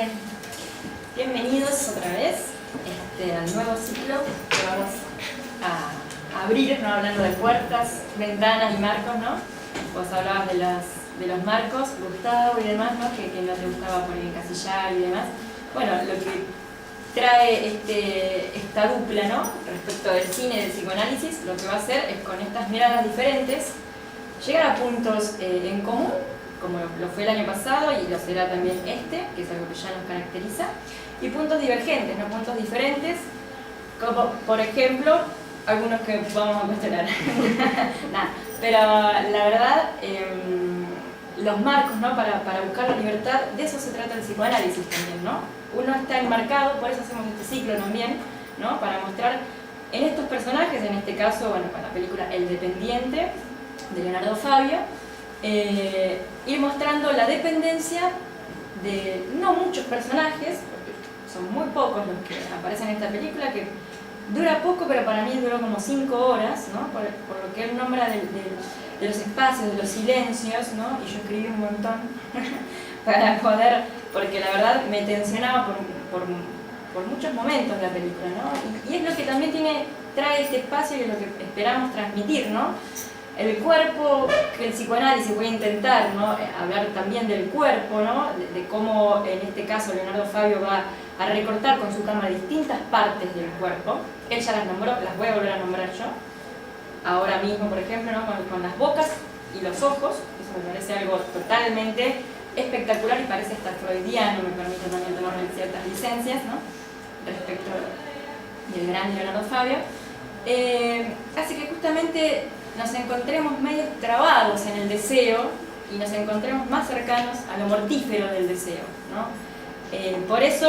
Bien, bienvenidos otra vez al nuevo ciclo que vamos a abrir, ¿no? Hablando de puertas, ventanas y marcos, ¿no? Vos hablabas de los marcos, Gustavo y demás, ¿no? Que no te gustaba por encasillar y demás. Bueno, lo que trae esta dupla, ¿no? Respecto del cine y del psicoanálisis, lo que va a hacer es con estas miradas diferentes llegar a puntos en común, como lo fue el año pasado y lo será también que es algo que ya nos caracteriza, y puntos divergentes, ¿no? Puntos diferentes, como por ejemplo algunos que vamos a cuestionar. Nah, pero la verdad, los marcos, ¿no? para buscar la libertad, de eso se trata el psicoanálisis también, ¿no? Uno está enmarcado, por eso hacemos este ciclo también, ¿no? Para mostrar en estos personajes, en este caso, bueno, con la película El Dependiente, de Leonardo Fabio, ir mostrando la dependencia de no muchos personajes, porque son muy pocos los que aparecen en esta película, que dura poco, pero para mí duró como 5 horas, ¿no? por lo que él nombra de los espacios, de los silencios, ¿no? Y yo escribí un montón para poder, porque la verdad me tensionaba por muchos momentos la película, ¿no? Y es lo que también trae este espacio y es lo que esperamos transmitir, ¿no? El cuerpo, que el psicoanálisis voy a intentar, ¿no? Hablar también del cuerpo, ¿no? De cómo en este caso Leonardo Fabio va a recortar con su cámara distintas partes del cuerpo. Él ya las nombró, las voy a volver a nombrar yo. Ahora mismo, por ejemplo, ¿no? con las bocas y los ojos, eso me parece algo totalmente espectacular y parece hasta freudiano, me permite también tomarme ciertas licencias, ¿no? Respecto del gran Leonardo Fabio. Así que justamente nos encontremos medio trabados en el deseo y nos encontremos más cercanos a lo mortífero del deseo, ¿no? Por eso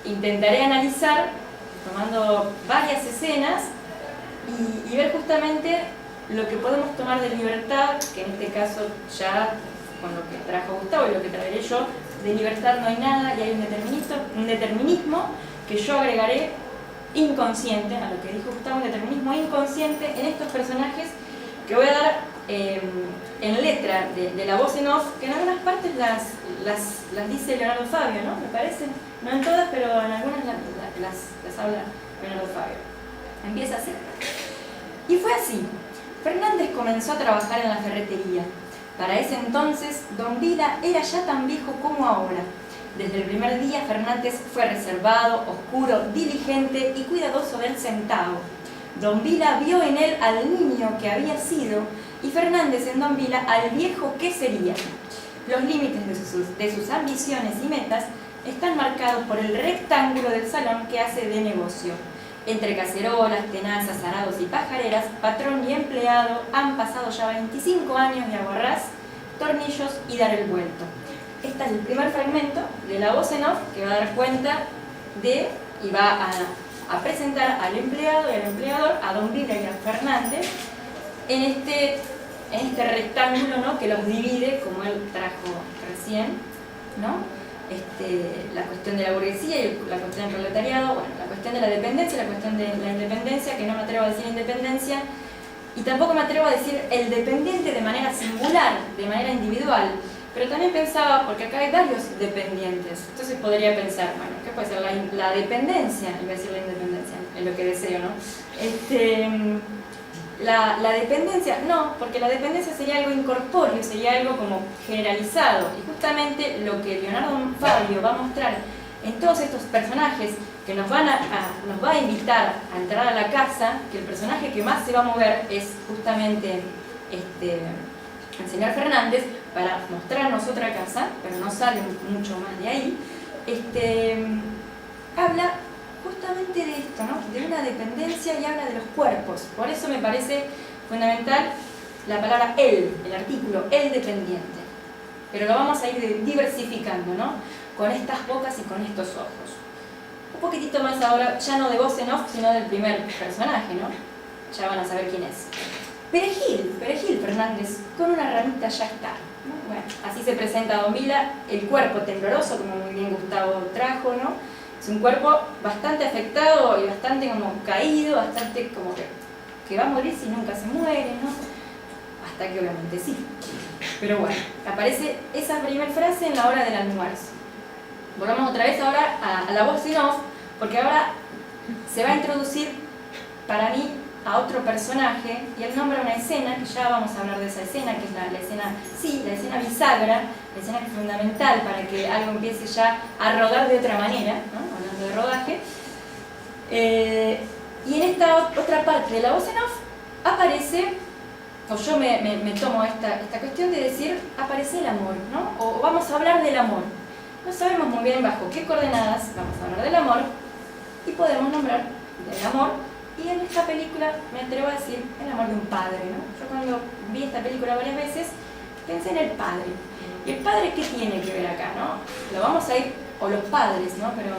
intentaré analizar, tomando varias escenas, y ver justamente lo que podemos tomar de libertad, que en este caso ya con lo que trajo Gustavo y lo que traeré yo, de libertad no hay nada y hay un determinismo que yo agregaré inconsciente, a lo que dijo Gustavo, un determinismo inconsciente en estos personajes que voy a dar en letra de la voz en off, que en algunas partes las dice Leonardo Fabio, ¿no? Me parece, no en todas, pero en algunas las habla Leonardo Fabio. Empieza así. Y fue así. Fernández comenzó a trabajar en la ferretería. Para ese entonces, Don Vila era ya tan viejo como ahora. Desde el primer día Fernández fue reservado, oscuro, diligente y cuidadoso del centavo. Don Vila vio en él al niño que había sido y Fernández en Don Vila al viejo que sería. Los límites de sus ambiciones y metas están marcados por el rectángulo del salón que hace de negocio. Entre cacerolas, tenazas, arados y pajareras, patrón y empleado han pasado ya 25 años de aguarrás, tornillos y dar el vuelto. Este es el primer fragmento de la voz en off que va a dar cuenta de y va a presentar al empleado y al empleador, a Don Vila y a Fernández, en este rectángulo, ¿no? Que los divide, como él trajo recién, ¿no? La cuestión de la burguesía y la cuestión del proletariado, bueno, la cuestión de la dependencia, la cuestión de la independencia, que no me atrevo a decir independencia, y tampoco me atrevo a decir el dependiente de manera singular, de manera individual, pero también pensaba, porque acá hay varios dependientes, entonces podría pensar, bueno, ¿qué puede ser la dependencia? Iba a decir la independencia, es lo que deseo, ¿no? La dependencia, no, porque la dependencia sería algo incorpóreo, sería algo como generalizado, y justamente lo que Leonardo Fabio va a mostrar en todos estos personajes que nos va a invitar a entrar a la casa, que el personaje que más se va a mover es justamente el señor Fernández, para mostrarnos otra casa, pero no sale mucho más de ahí, habla justamente de esto, ¿no? De una dependencia, y habla de los cuerpos. Por eso me parece fundamental la palabra él, el artículo, el dependiente. Pero lo vamos a ir diversificando, ¿no? Con estas bocas y con estos ojos. Un poquitito más ahora, ya no de voz en off, sino del primer personaje, ¿no? Ya van a saber quién es. Perejil Fernández, con una ramita ya está, ¿no? Bueno, así se presenta Don Vila, el cuerpo tembloroso, como muy bien Gustavo trajo, ¿no? Es un cuerpo bastante afectado y bastante como caído, bastante como que va a morir si nunca se muere, ¿no? Hasta que obviamente sí. Pero bueno, aparece esa primera frase en la hora del almuerzo. Volvamos otra vez ahora a la voz en off, porque ahora se va a introducir para mí a otro personaje y él nombra una escena, que ya vamos a hablar de esa escena, que es la escena bisagra, la escena que es fundamental para que algo empiece ya a rodar de otra manera, ¿no? Hablando de rodaje. Y en esta otra parte de la voz en off aparece, o yo me tomo esta cuestión de decir, aparece el amor, ¿no? O vamos a hablar del amor. No sabemos muy bien bajo qué coordenadas vamos a hablar del amor y podemos nombrar del amor. Y en esta película me atrevo a decir el amor de un padre, ¿no? Yo cuando vi esta película varias veces pensé en el padre. ¿Y el padre qué tiene que ver acá, no? Lo vamos a ir, o los padres, ¿no? Pero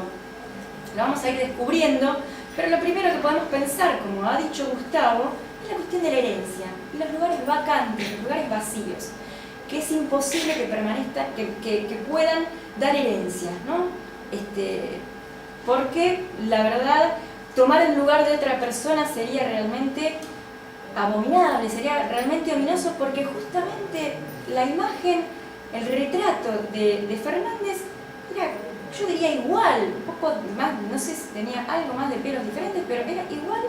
lo vamos a ir descubriendo. Pero lo primero que podemos pensar, como ha dicho Gustavo, es la cuestión de la herencia y los lugares vacantes, los lugares vacíos, que es imposible que permanezcan, que puedan dar herencia, ¿no? Porque la verdad, tomar el lugar de otra persona sería realmente abominable, sería realmente ominoso, porque justamente la imagen, el retrato de Fernández era, yo diría, igual, un poco más, no sé si tenía algo más de pelos diferentes, pero era igual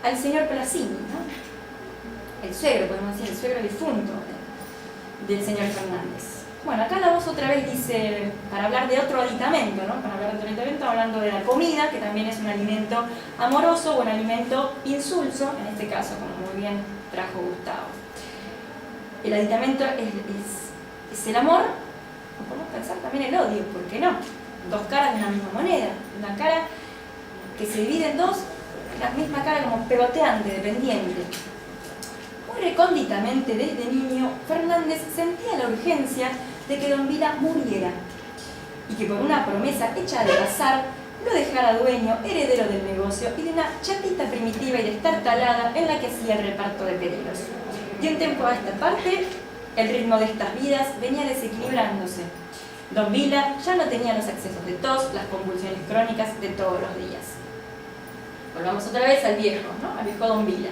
al señor Placini, ¿no? El suegro, podemos decir, el suegro difunto del señor Fernández. Bueno, acá la voz otra vez dice, para hablar de otro aditamento, ¿no? Para hablar de otro aditamento, hablando de la comida, que también es un alimento amoroso o un alimento insulso, en este caso, como muy bien trajo Gustavo. El aditamento es el amor, o podemos pensar también el odio, ¿por qué no? Dos caras de una misma moneda, una cara que se divide en dos, la misma cara como pegoteante, dependiente. Muy recónditamente desde niño, Fernández sentía la urgencia de que Don Vila muriera y que por una promesa hecha de azar lo dejara dueño, heredero del negocio y de una chatita primitiva y destartalada en la que hacía el reparto de pedidos. De un tiempo a esta parte, el ritmo de estas vidas venía desequilibrándose. Don Vila ya no tenía los accesos de tos, las convulsiones crónicas de todos los días. Volvamos otra vez al viejo, ¿no? Al viejo Don Vila.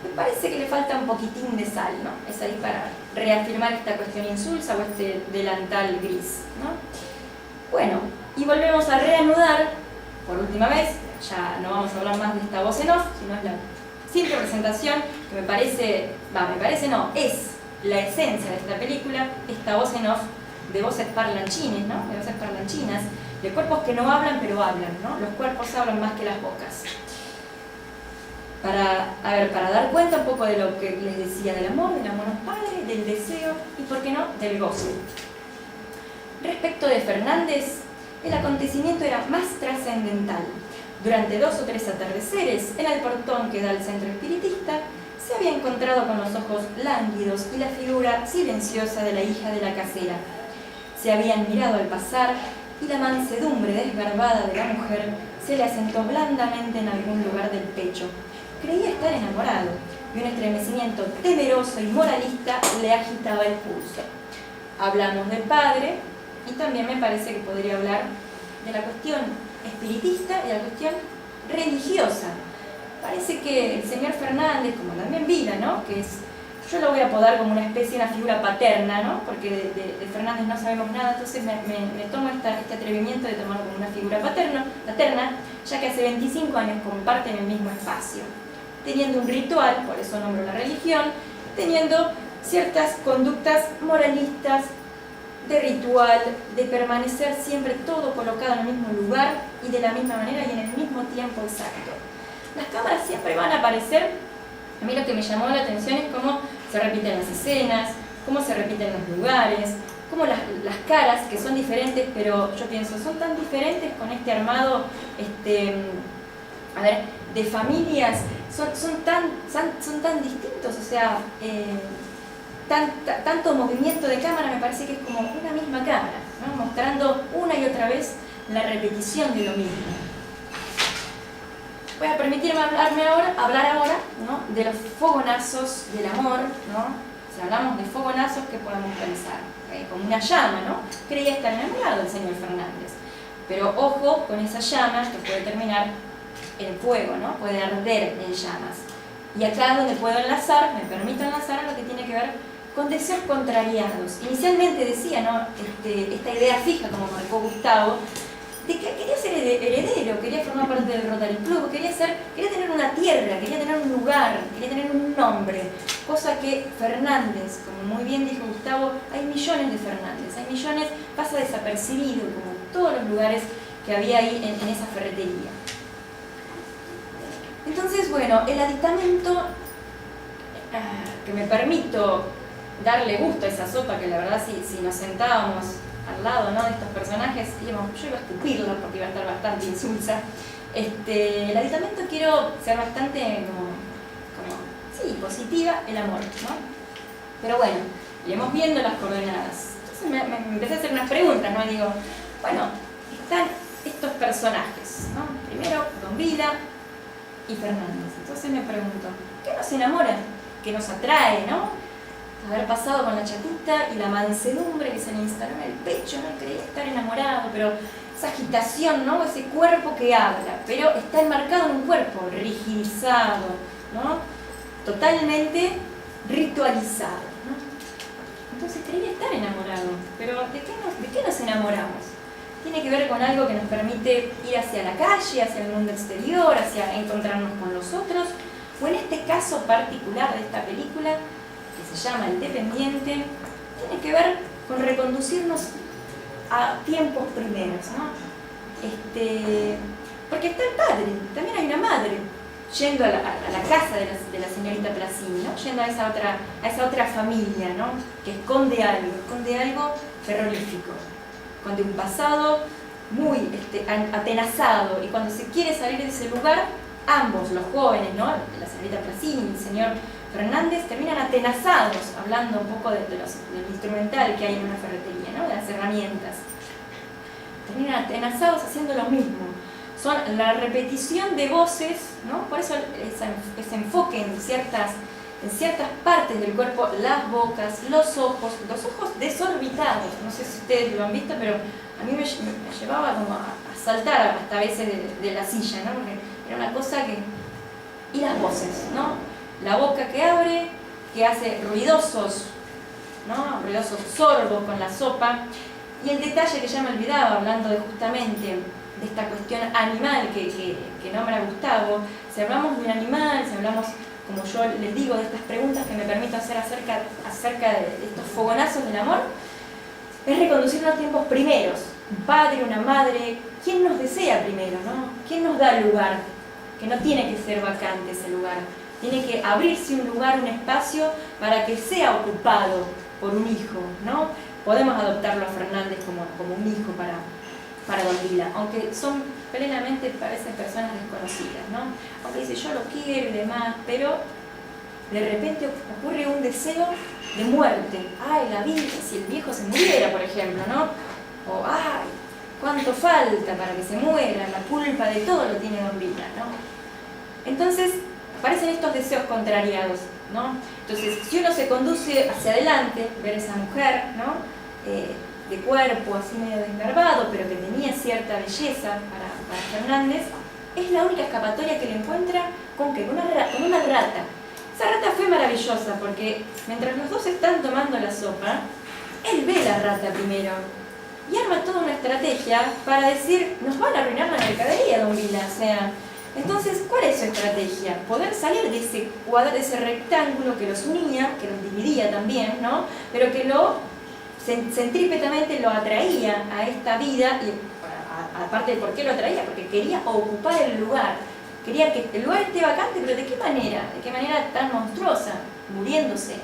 Me parece que le falta un poquitín de sal, ¿no? Es ahí para reafirmar esta cuestión insulsa o este delantal gris, ¿no? Bueno, y volvemos a reanudar, por última vez, ya no vamos a hablar más de esta voz en off, sino es la simple presentación que es la esencia de esta película, esta voz en off de voces parlanchines, ¿no? De voces parlanchinas, de cuerpos que no hablan pero hablan, ¿no? Los cuerpos hablan más que las bocas. Para dar cuenta un poco de lo que les decía del amor padre, del deseo y, por qué no, del goce. Respecto de Fernández, el acontecimiento era más trascendental. Durante 2 o 3 atardeceres, en el portón que da al centro espiritista, se había encontrado con los ojos lánguidos y la figura silenciosa de la hija de la casera. Se habían mirado al pasar y la mansedumbre desgarbada de la mujer se le asentó blandamente en algún lugar del pecho. Creía estar enamorado y un estremecimiento temeroso y moralista le agitaba el pulso. Hablamos del padre y también me parece que podría hablar de la cuestión espiritista y de la cuestión religiosa. Parece que el señor Fernández, como también Vila, ¿no? Que es, yo lo voy a apodar como una especie de una figura paterna, ¿no? Porque de Fernández no sabemos nada, entonces me tomo este atrevimiento de tomarlo como una figura paterna, ya que hace 25 años comparten el mismo espacio, teniendo un ritual, por eso nombro la religión, teniendo ciertas conductas moralistas, de ritual, de permanecer siempre todo colocado en el mismo lugar y de la misma manera y en el mismo tiempo exacto. Las cámaras siempre van a aparecer. A mí lo que me llamó la atención es cómo se repiten las escenas, cómo se repiten los lugares, cómo las caras, que son diferentes, pero yo pienso, son tan diferentes con este armado de familias, son tan distintos, o sea, tanto movimiento de cámara, me parece que es como una misma cámara, ¿no? Mostrando una y otra vez la repetición de lo mismo. Voy a permitirme hablar ahora, ¿no? De los fogonazos del amor, ¿no? Si hablamos de fogonazos, ¿qué podemos pensar? Como una llama, ¿no? Creía estar enamorado del señor Fernández, pero ojo con esa llama que puede terminar en fuego, ¿no? Puede arder en llamas. Y acá es donde puedo enlazar, me permito enlazar a lo que tiene que ver con deseos contrariados. Inicialmente decía, ¿no? Esta idea fija, como marcó Gustavo, quería ser heredero, quería formar parte del Rotary Club, quería tener una tierra, quería tener un lugar, quería tener un nombre, cosa que Fernández, como muy bien dijo Gustavo, hay millones de Fernández, hay millones, pasa desapercibido como todos los lugares que había ahí en esa ferretería. Entonces, bueno, el aditamento que me permito darle gusto a esa sopa, que la verdad si nos sentábamos al lado, ¿no?, de estos personajes, yo iba a escupirla porque iba a estar bastante insulsa. El aditamento quiero ser bastante sí, positiva, el amor, ¿no? Pero bueno, iremos viendo las coordenadas. Entonces me empecé a hacer unas preguntas, ¿no? Digo, bueno, están estos personajes, ¿no? Primero, Don Vila y Fernández. Entonces me pregunto, ¿qué nos enamora? ¿Qué nos atrae, no? Haber pasado con la chatita y la mansedumbre que se le instaló en el pecho, ¿no? Creía estar enamorado, pero esa agitación, ¿no? Ese cuerpo que habla, pero está enmarcado en un cuerpo rigidizado, ¿no? Totalmente ritualizado, ¿no? Entonces creía estar enamorado, pero ¿de qué nos enamoramos? Tiene que ver con algo que nos permite ir hacia la calle, hacia el mundo exterior, hacia encontrarnos con los otros, o en este caso particular de esta película, que se llama El Dependiente, tiene que ver con reconducirnos a tiempos primeros, ¿no? Porque está el padre, también hay una madre, yendo a la casa de la señorita Placini, ¿no? Yendo a esa otra familia, ¿no? Que esconde algo terrorífico, esconde un pasado muy atenazado, y cuando se quiere salir de ese lugar, ambos, los jóvenes, ¿no?, la señorita Placini y el señor Fernández, terminan atenazados, hablando un poco del instrumental que hay en una ferretería, ¿no?, de las herramientas. Terminan atenazados haciendo lo mismo. Son la repetición de voces, ¿no? Por eso ese enfoque en ciertas partes del cuerpo, las bocas, los ojos desorbitados. No sé si ustedes lo han visto, pero a mí me llevaba como a saltar hasta a veces de la silla, ¿no? Porque era una cosa que... Y las voces, ¿no? La boca que abre, que hace ruidosos, ¿no?, ruidosos sorbos con la sopa. Y el detalle que ya me olvidaba, hablando justamente de esta cuestión animal que nombra Gustavo, si hablamos de un animal, si hablamos, como yo les digo, de estas preguntas que me permito hacer acerca de estos fogonazos del amor, es reconducirnos a tiempos primeros. Un padre, una madre, ¿quién nos desea primero, no? ¿Quién nos da lugar? Que no tiene que ser vacante ese lugar, tiene que abrirse un lugar, un espacio para que sea ocupado por un hijo, ¿no? Podemos adoptarlo a Fernández como un hijo para Don Vila, aunque son plenamente, parecen personas desconocidas, ¿no? Aunque dice yo lo quiero y demás, pero de repente ocurre un deseo de muerte. Ay, la vida, si el viejo se muriera, por ejemplo, ¿no? O ay, cuánto falta para que se muera, la culpa de todo lo tiene Don Vila, ¿no? Entonces aparecen estos deseos contrariados, ¿no? Entonces, si uno se conduce hacia adelante, ver esa mujer, ¿no?, de cuerpo así medio desgarbado, pero que tenía cierta belleza para Fernández, es la única escapatoria que le encuentra con una rata. Esa rata fue maravillosa porque mientras los dos están tomando la sopa, él ve la rata primero y arma toda una estrategia para decir, nos van a arruinar la mercadería, Don Vila, o sea... Entonces, ¿cuál es su estrategia? Poder salir de ese cuadrado, de ese rectángulo que los unía, que los dividía también, ¿no?, pero que centrípetamente lo atraía a esta vida, y aparte de por qué lo atraía, porque quería ocupar el lugar, quería que el lugar esté vacante, pero ¿de qué manera? ¿De qué manera tan monstruosa? Muriéndose.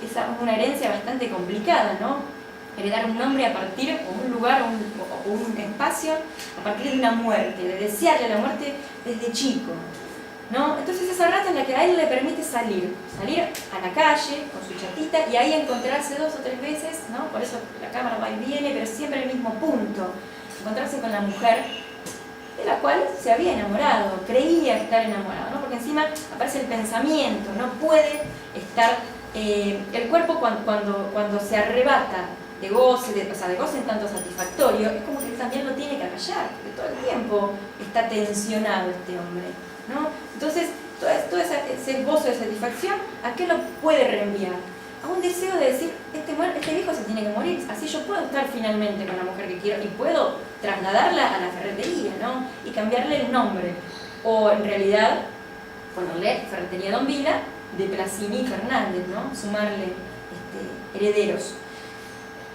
Esa es una herencia bastante complicada, ¿no? Heredar un nombre a partir, o un lugar, o un espacio, a partir de una muerte, de desearle la muerte desde chico, ¿no? Entonces esa rata es la que a él le permite salir a la calle con su chatita y ahí encontrarse 2 o 3 veces, ¿no? Por eso la cámara va y viene, pero siempre en el mismo punto, encontrarse con la mujer de la cual se había enamorado, creía estar enamorado, ¿no? Porque encima aparece el pensamiento, no puede estar, el cuerpo cuando se arrebata de goce, de goce en tanto satisfactorio, es como que él también lo tiene que acallar, porque todo el tiempo está tensionado este hombre, ¿no? Entonces, todo ese gozo de satisfacción, ¿a qué lo puede reenviar? a un deseo de decir, este viejo se tiene que morir, así yo puedo estar finalmente con la mujer que quiero y puedo trasladarla a la ferretería, ¿no? Y cambiarle el nombre. O en realidad ponerle Ferretería Don Vila de Placini y Fernández, ¿no? Sumarle herederos.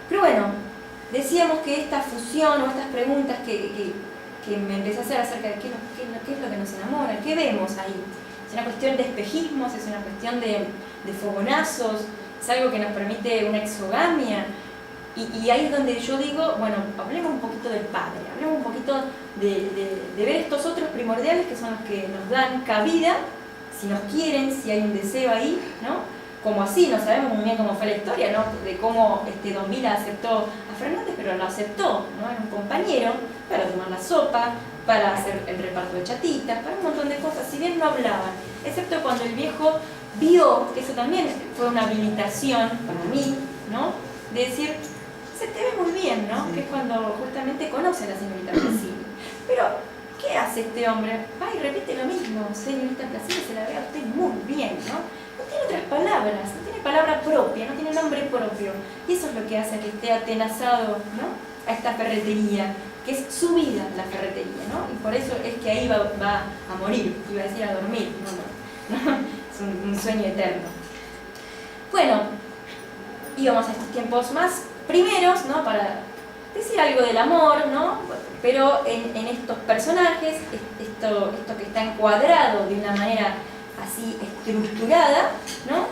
Pero bueno, decíamos que esta fusión o estas preguntas que me empecé a hacer acerca de qué es lo que nos enamora, qué vemos ahí. Es una cuestión de espejismos, es una cuestión de fogonazos, es algo que nos permite una exogamia. Y ahí es donde yo digo, bueno, hablemos un poquito del Padre, hablemos un poquito de ver estos otros primordiales que son los que nos dan cabida, si nos quieren, si hay un deseo ahí, ¿no? Como así, no sabemos muy bien cómo fue la historia, ¿no? De cómo Don Vila aceptó a Fernández, pero lo aceptó, ¿no? Era un compañero para tomar la sopa, para hacer el reparto de chatitas, para un montón de cosas, si bien no hablaban, excepto cuando el viejo vio, que eso también fue una habilitación para mí, ¿no? De decir, se te ve muy bien, ¿no? Sí. Que es cuando justamente conoce a la señorita Placini. Pero, ¿qué hace este hombre? Va y repite lo mismo, señorita Placini, se la ve a usted muy bien, ¿no? No tiene otras palabras, no tiene palabra propia, no tiene nombre propio. Y eso es lo que hace que esté atenazado, ¿no? A esta ferretería, que es su vida la ferretería, ¿no? Y por eso es que ahí va a morir, iba a decir a dormir, no. Es un sueño eterno. Bueno, íbamos a estos tiempos más primeros, ¿no? Para decir algo del amor, ¿no? Pero en estos personajes, esto que está encuadrado de una manera así estructurada, ¿no?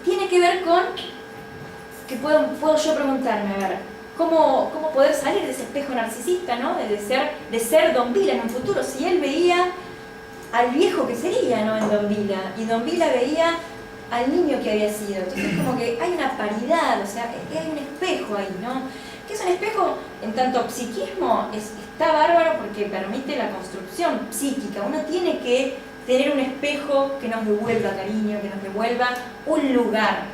Tiene que ver con que puedo yo preguntarme, a ver, ¿cómo poder salir de ese espejo narcisista, ¿no? De ser Don Vila en un futuro, si él veía al viejo que sería, ¿no? En Don Vila, y Don Vila veía al niño que había sido. Entonces como que hay una paridad, o sea, hay un espejo ahí, ¿no? ¿Qué es un espejo? En tanto psiquismo está bárbaro porque permite la construcción psíquica. Uno tiene que tener un espejo que nos devuelva cariño, que nos devuelva un lugar,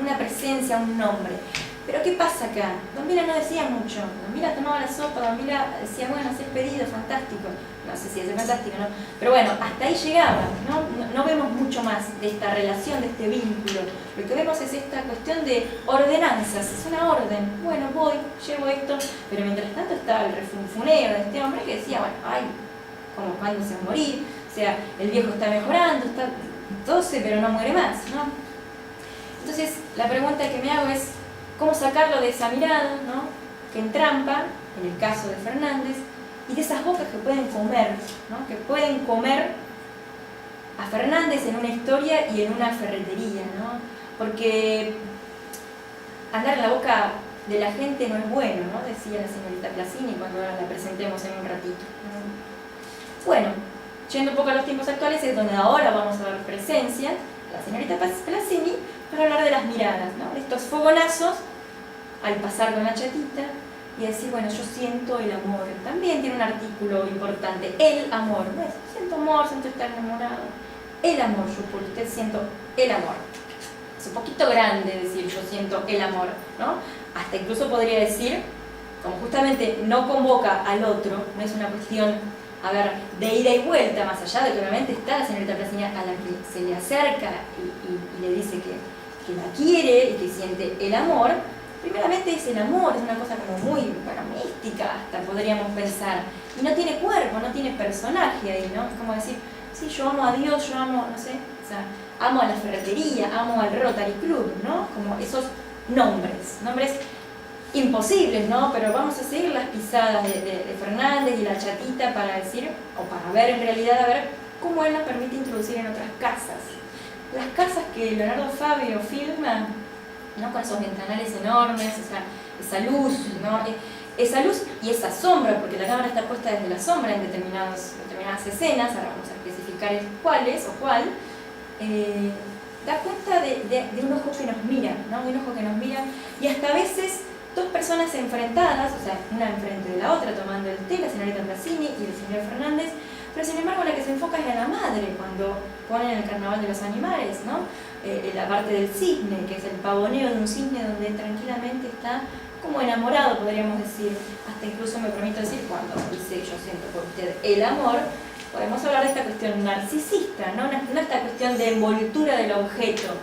una presencia, un nombre. Pero ¿qué pasa acá? Don Vila no decía mucho. Don Vila tomaba la sopa, Don Vila decía, bueno, hacer pedido, fantástico. No sé si es fantástico, ¿no? Pero bueno, hasta ahí llegaba, ¿no? No vemos mucho más de esta relación, de este vínculo. Lo que vemos es esta cuestión de ordenanzas, es una orden. Bueno, voy, llevo esto, pero mientras tanto estaba el refunfuneo de este hombre que decía, bueno, ay, como cuando se va a morir, o sea, el viejo está mejorando, está 12, pero no muere más, ¿no? Entonces, la pregunta que me hago es, ¿cómo sacarlo de esa mirada, ¿no? Que entrampa, en el caso de Fernández, y de esas bocas que pueden comer, ¿no? Que pueden comer a Fernández en una historia y en una ferretería, ¿no? Porque andar en la boca de la gente no es bueno, ¿no? Decía la señorita Placini cuando la presentemos en un ratito, ¿no? Bueno, yendo un poco a los tiempos actuales es donde ahora vamos a dar presencia a la señorita Placini para hablar de las miradas, ¿no? De estos fogonazos al pasar con la chatita y decir, bueno, yo siento el amor. También tiene un artículo importante, el amor, ¿no? Siento amor, siento estar enamorado. El amor, yo por usted siento el amor. Es un poquito grande decir yo siento el amor, ¿no? Hasta incluso podría decir, como justamente no convoca al otro, no es una cuestión, a ver, de ida y vuelta, más allá de que obviamente está la señorita Placini a la que se le acerca y le dice que la quiere y que siente el amor. Primeramente es el amor, es una cosa como muy mística, hasta podríamos pensar. Y no tiene cuerpo, no tiene personaje ahí, ¿no? Es como decir, sí, yo amo a Dios, yo amo, no sé, o sea, amo a la ferretería, amo al Rotary Club, ¿no? Como esos nombres imposibles, ¿no? Pero vamos a seguir las pisadas de Fernández y la chatita para decir, o para ver en realidad, a ver cómo él nos permite introducir en otras casas. Las casas que Leonardo Fabio filma, ¿no? Con esos ventanales enormes, esa luz, ¿no? Esa luz y esa sombra, porque la cámara está puesta desde la sombra en determinadas escenas, ahora vamos a especificar cuáles o cuál, da cuenta de un ojo que nos mira, ¿no? Un ojo que nos mira, y hasta a veces dos personas enfrentadas, o sea, una enfrente de la otra tomando el té, la señorita Placini y el señor Fernández, pero sin embargo la que se enfoca es a la madre cuando ponen el carnaval de los animales, ¿no? La parte del cisne, que es el pavoneo de un cisne donde tranquilamente está como enamorado, podríamos decir, hasta incluso me permito decir, cuando dice yo siento por usted el amor, podemos hablar de esta cuestión narcisista, no esta cuestión de envoltura del objeto,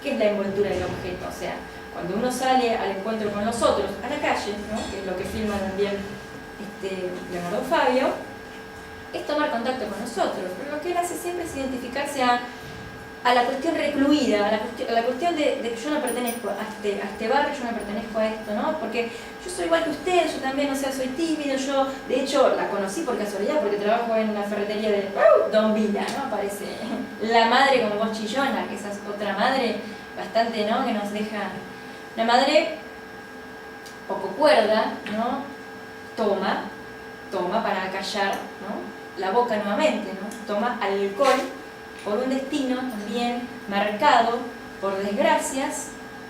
¿Qué es la envoltura del objeto? O sea, cuando uno sale al encuentro con los otros, a la calle, ¿no? Que es lo que filma también Leonardo Fabio, es tomar contacto con nosotros, pero lo que él hace siempre es identificarse a la cuestión recluida, a la cuestión de que yo no pertenezco a este barrio, yo no pertenezco a esto, ¿no? Porque yo soy igual que usted, yo también, o sea, soy tímido, yo, de hecho, la conocí por casualidad, porque trabajo en la ferretería de Don Vila, ¿no? Aparece la madre como voz chillona, que esa es otra madre bastante, ¿no? Que nos deja, una madre poco cuerda, ¿no? Toma para callar, ¿no? La boca nuevamente, ¿no? Toma alcohol por un destino también marcado por desgracias,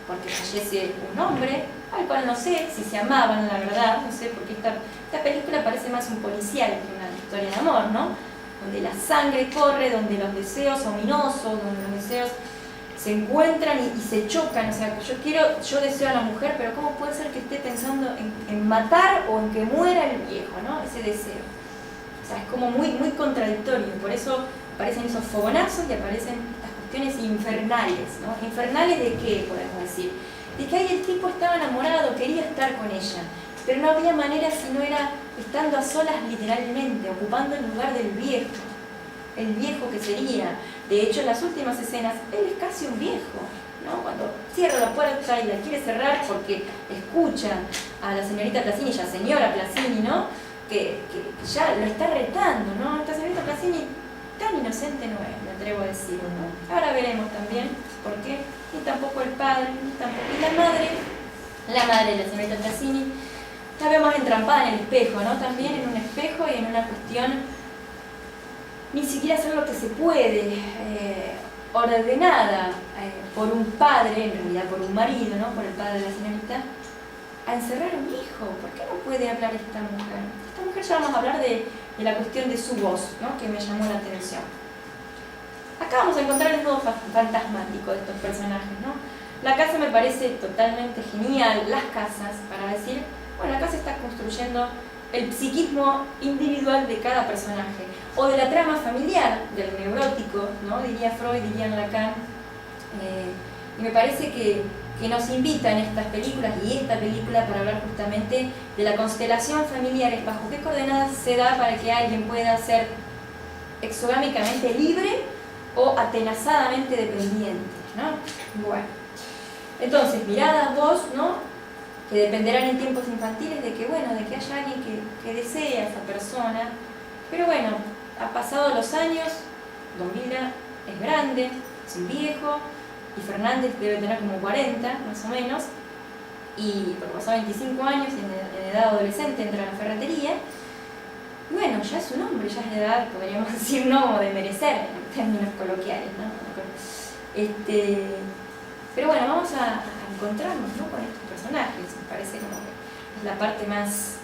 porque fallece un hombre, al cual no sé si se amaban, la verdad, no sé, porque esta película parece más un policial que una historia de amor, ¿no? Donde la sangre corre, donde los deseos ominosos, donde los deseos se encuentran y se chocan. O sea, yo deseo a la mujer, pero ¿cómo puede ser que esté pensando en matar o en que muera el viejo, ¿no? Ese deseo. O sea, es como muy, muy contradictorio, por eso aparecen esos fogonazos y aparecen estas cuestiones infernales, ¿no? ¿Infernales de qué, podemos decir? De que ahí el tipo estaba enamorado, quería estar con ella, pero no había manera si no era estando a solas literalmente, ocupando el lugar del viejo, el viejo que sería. De hecho, en las últimas escenas, él es casi un viejo, ¿no? Cuando cierra la puerta y la quiere cerrar porque escucha a la señorita Placini, ya señora Placini, ¿no? Que ya lo está retando, ¿no? Esta señorita Placini tan inocente no es, me atrevo a decir, ¿no? Ahora veremos también por qué, ni tampoco el padre, ni tampoco. Y la madre de la señorita Placini, la vemos entrampada en el espejo, ¿no? También en un espejo y en una cuestión, ni siquiera hacer lo que se puede, ordenada por un padre, en realidad por un marido, ¿no? Por el padre de la señorita, a encerrar a un hijo. ¿Por qué no puede hablar esta mujer? Esta mujer, ya vamos a hablar de la cuestión de su voz, ¿no? Que me llamó la atención. Acá vamos a encontrar el nudo fantasmático de estos personajes, ¿no? La casa me parece totalmente genial, las casas, para decir, bueno, acá se está construyendo el psiquismo individual de cada personaje, o de la trama familiar del neurótico, ¿no? Diría Freud, diría Lacan, y me parece que nos invita en estas películas y esta película para hablar justamente de la constelación familiar, bajo qué coordenadas se da para que alguien pueda ser exogámicamente libre o atenazadamente dependiente, ¿no? Bueno, entonces, miradas, voz, ¿no? Que dependerán en tiempos infantiles de que, bueno, de que haya alguien que desee a esa persona, pero bueno, ha pasado los años, Don Vila es grande, es un viejo, y Fernández debe tener como 40, más o menos, y por pasó 25 años y en edad adolescente entra a la ferretería. Y bueno, ya es un hombre, ya es de edad, podríamos decir, no de merecer, en términos coloquiales, ¿no? Pero bueno, vamos a encontrarnos, ¿no? Con estos personajes, me parece como que es la parte más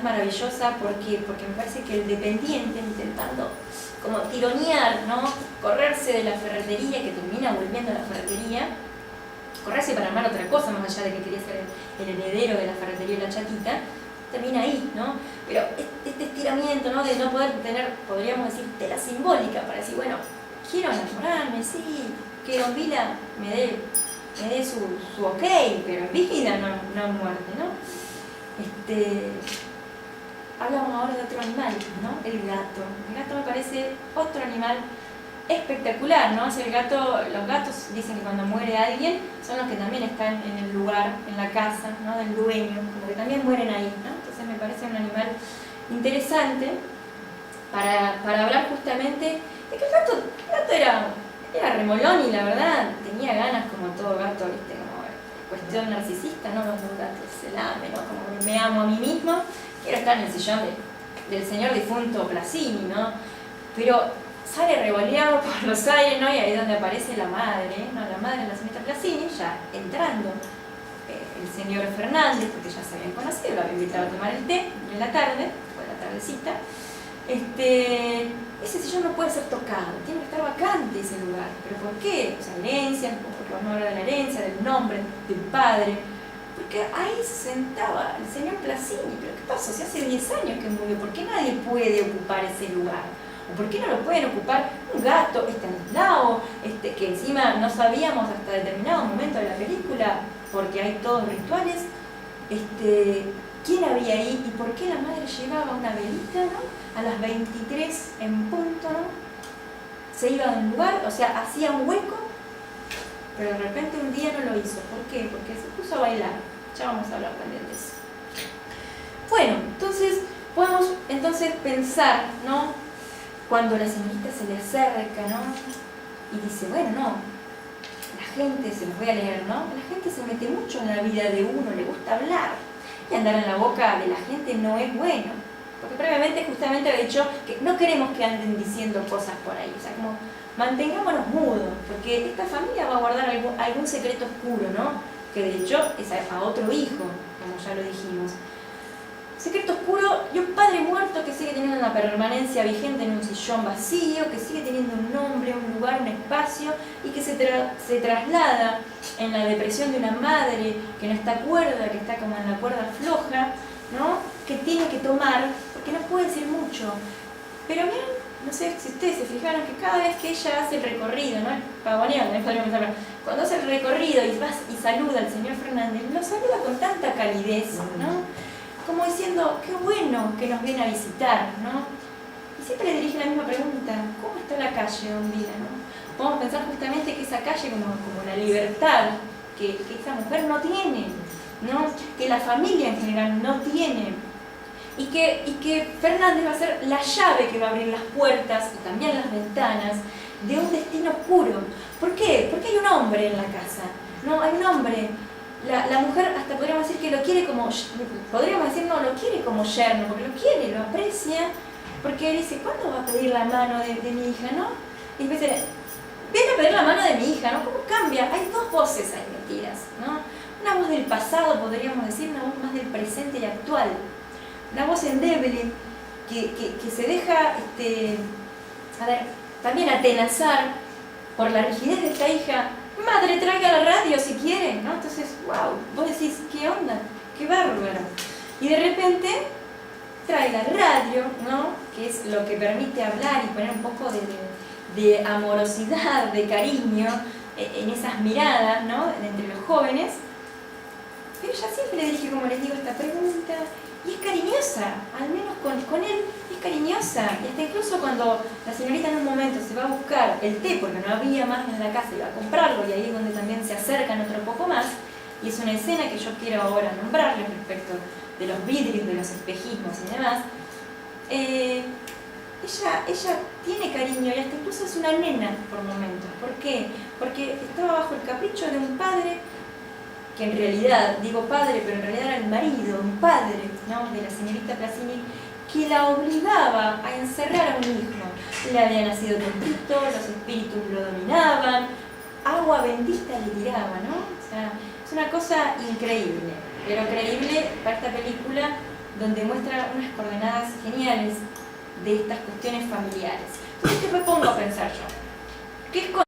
maravillosa, porque me parece que el dependiente intentando como tironear, ¿no? Correrse de la ferretería, que termina volviendo a la ferretería, correrse para armar otra cosa, más allá de que quería ser el heredero de la ferretería de la chatita, termina ahí, ¿no? Pero este estiramiento, ¿no? De no poder tener, podríamos decir, tela simbólica para decir, bueno, quiero enamorarme, sí, que Don Vila me dé su ok, pero en vida, no en muerte, ¿no? Hablamos ahora de otro animal, ¿no? El gato. El gato me parece otro animal espectacular, ¿no? Si los gatos dicen que cuando muere alguien son los que también están en el lugar, en la casa, ¿no? Del dueño, como que también mueren ahí, ¿no? Entonces me parece un animal interesante para hablar justamente de que el gato era remolón y la verdad tenía ganas, como todo gato, ¿viste? Como cuestión narcisista, ¿no? Los gatos se lamen, ¿no? Como me amo a mí mismo, quiero estar en el sillón del señor difunto Placini, ¿no? Pero sale revoleado por los aires, ¿no? Y ahí es donde aparece la madre, ¿no? La madre de la señorita Placini, ya entrando el señor Fernández, porque ya se habían conocido, lo había invitado a tomar el té en la tarde, fue la tardecita. Ese sillón no puede ser tocado, tiene que estar vacante ese lugar. ¿Pero por qué? O sea, herencia, porque vamos a hablar de la herencia, del nombre, del padre. Porque ahí se sentaba el señor Placini. ¿Pero qué pasó? Si hace 10 años que murió, ¿por qué nadie puede ocupar ese lugar? ¿O por qué no lo pueden ocupar un gato, Estanislao, que encima no sabíamos hasta determinado momento de la película, porque hay todos rituales, quién había ahí y por qué la madre llevaba una velita, ¿no? A las 23 en punto, ¿no? Se iba de un lugar, o sea, hacía un hueco, pero de repente un día no lo hizo. ¿Por qué? Porque se puso a bailar. Ya vamos a hablar también de eso. Bueno, entonces podemos pensar, ¿no? Cuando la señorita se le acerca, ¿no? Y dice, bueno, no, la gente, se los voy a leer, ¿no? La gente se mete mucho en la vida de uno, le gusta hablar. Y andar en la boca de la gente no es bueno. Porque previamente justamente había dicho que no queremos que anden diciendo cosas por ahí. O sea, como mantengámonos mudos, porque esta familia va a guardar algún secreto oscuro, ¿no? Que de hecho es a otro hijo, como ya lo dijimos. Secreto oscuro y un padre muerto que sigue teniendo una permanencia vigente en un sillón vacío, que sigue teniendo un nombre, un lugar, un espacio, y que se traslada en la depresión de una madre que no está cuerda, que está como en la cuerda floja, ¿no? Que tiene que tomar, porque no puede decir mucho. Pero miren, no sé si ustedes se fijaron que cada vez que ella hace el recorrido, ¿no? El pavoneo, cuando hace el recorrido y saluda al señor Fernández, lo saluda con tanta calidez, ¿no? Como diciendo, qué bueno que nos viene a visitar, ¿no? Y siempre le dirige la misma pregunta, ¿cómo está la calle donde vive, no? Podemos pensar justamente que esa calle como la libertad que esa mujer no tiene, ¿no? Que la familia en general no tiene. Y que Fernández va a ser la llave que va a abrir las puertas y también las ventanas de un destino oscuro. ¿Por qué? Porque hay un hombre en la casa, ¿no? Hay un hombre. La mujer hasta podríamos decir que lo quiere como, podríamos decir no, lo quiere como yerno, porque lo quiere, lo aprecia, porque él dice, ¿cuándo va a pedir la mano de mi hija, no? Y después dice, ven a pedir la mano de mi hija, ¿no? ¿Cómo cambia? Hay dos voces ahí metidas, ¿no? Una voz del pasado, podríamos decir, una voz más del presente y actual. Una voz endeble que se deja, también atenazar por la rigidez de esta hija. Madre, traiga la radio si quiere, ¿no? Entonces, wow, vos decís, ¿qué onda? ¡Qué bárbaro! Y de repente trae la radio, ¿no? Que es lo que permite hablar y poner un poco de amorosidad, de cariño en esas miradas, ¿no? Entre los jóvenes. Pero ella siempre le dije, como les digo, esta pregunta, y es cariñosa, al menos con él es cariñosa. Y hasta incluso cuando la señorita en un momento se va a buscar el té, porque no había más en la casa, y va a comprarlo, y ahí es donde también se acercan otro poco más, y es una escena que yo quiero ahora nombrarles respecto de los vidrios, de los espejismos y demás. Ella tiene cariño y hasta incluso es una nena por momentos. ¿Por qué? Porque estaba bajo el capricho de un padre que en realidad, digo padre, pero en realidad era el marido, un padre, ¿no? De la señorita Placini, que la obligaba a encerrar a un hijo. Le había nacido tempito, los espíritus lo dominaban, agua bendita le tiraba, ¿no? O sea, es una cosa increíble, pero creíble para esta película donde muestra unas coordenadas geniales de estas cuestiones familiares. Entonces, ¿qué me pongo a pensar yo? ¿Qué es